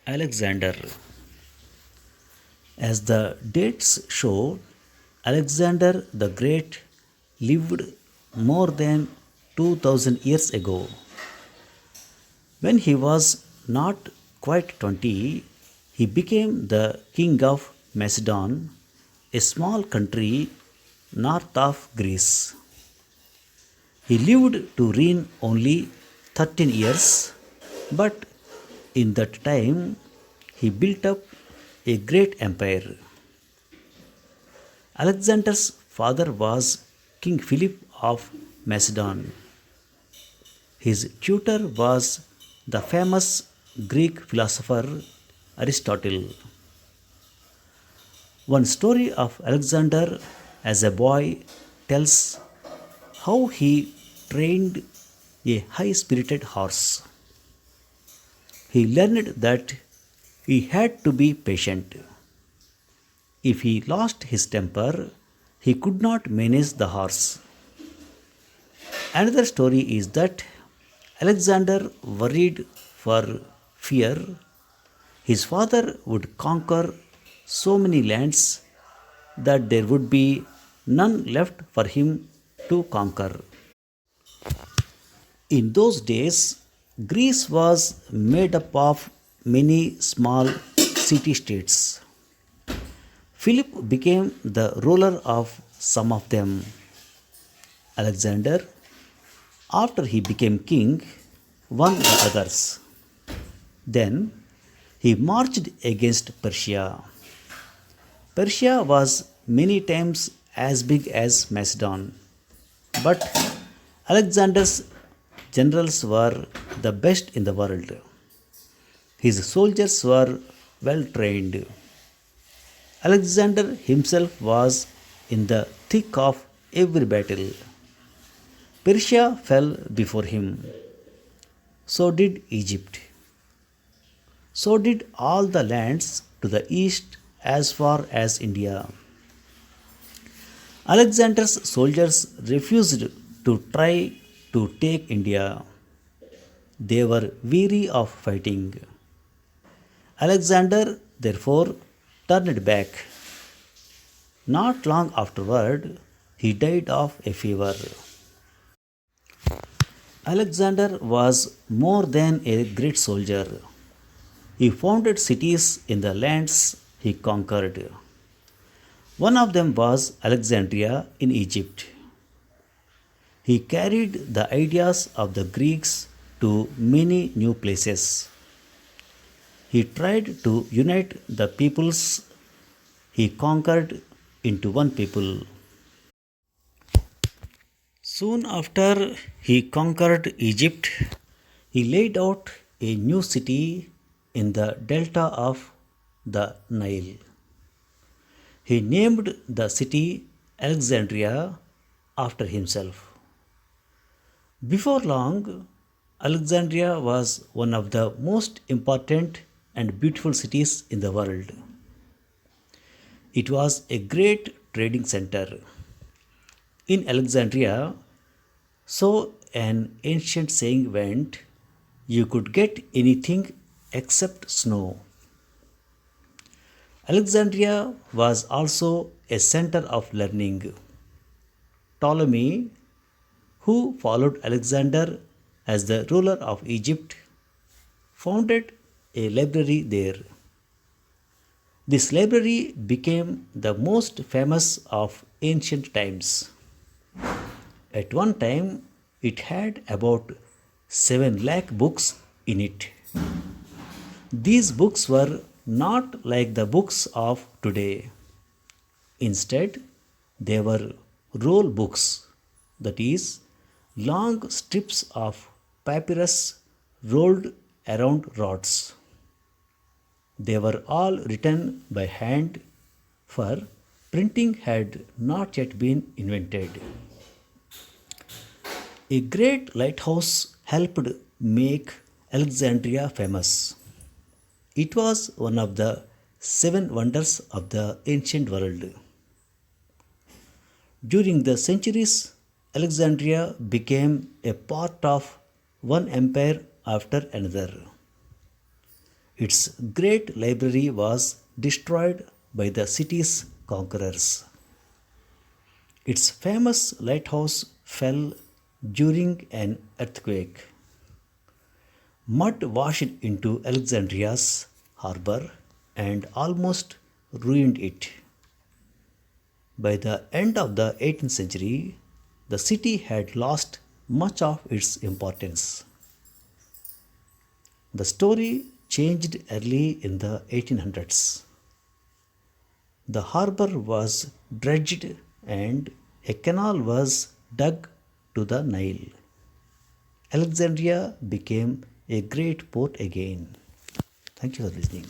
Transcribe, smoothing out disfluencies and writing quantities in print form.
Alexander. As the dates show, Alexander the Great lived more than 2000 years ago. When he was not quite 20, he became the king of Macedon, a small country north of Greece. He lived to reign only 13 years, but in that time he built up a great empire. Alexander's father was King Philip of Macedon. His tutor was the famous Greek philosopher Aristotle. One story of Alexander as a boy tells how he trained a high spirited horse. He learned that he had to be patient. If he lost his temper, he could not manage the horse. Another story is that Alexander worried for fear his father would conquer so many lands that there would be none left for him to conquer. In those days, Greece was made up of many small city states. Philip became the ruler of some of them. Alexander, after he became king, won the others. Then he marched against Persia. Persia was many times as big as Macedon, but Alexander's generals were the best in the world. His soldiers were well trained. Alexander himself was in the thick of every battle. Persia fell before him. So did Egypt. So did all the lands to the east as far as India. Alexander's soldiers refused to try to take India. They were weary of fighting. Alexander therefore turned back. Not long afterward, he died of a fever. Alexander was more than a great soldier. He founded cities in the lands he conquered. One of them was Alexandria in Egypt. He carried the ideas of the Greeks to many new places. He tried to unite the peoples he conquered into one people. Soon after he conquered Egypt, he laid out a new city in the delta of the Nile. He named the city Alexandria after himself. Before long, Alexandria was one of the most important and beautiful cities in the world. It was a great trading center. In Alexandria, so an ancient saying went, you could get anything except snow. Alexandria was also a center of learning. Ptolemy, who followed Alexander as the ruler of Egypt, founded a library there. This library became the most famous of ancient times. At one time, it had about 7 lakh books in it. These books were not like the books of today. Instead, they were roll books, that is, long strips of papyrus rolled around rods. They were all written by hand, for printing had not yet been invented. A great lighthouse helped make Alexandria famous. It was one of the 7 wonders of the ancient world. During the centuries, Alexandria became a part of one empire after another. Its great library was destroyed by the city's conquerors. Its famous lighthouse fell during an earthquake. Mud washed into Alexandria's harbor and almost ruined it. By the end of the 18th century, the city had lost much of its importance. The story changed early in the 1800s. The harbor was dredged and a canal was dug to the Nile. Alexandria became a great port again. Thank you for listening.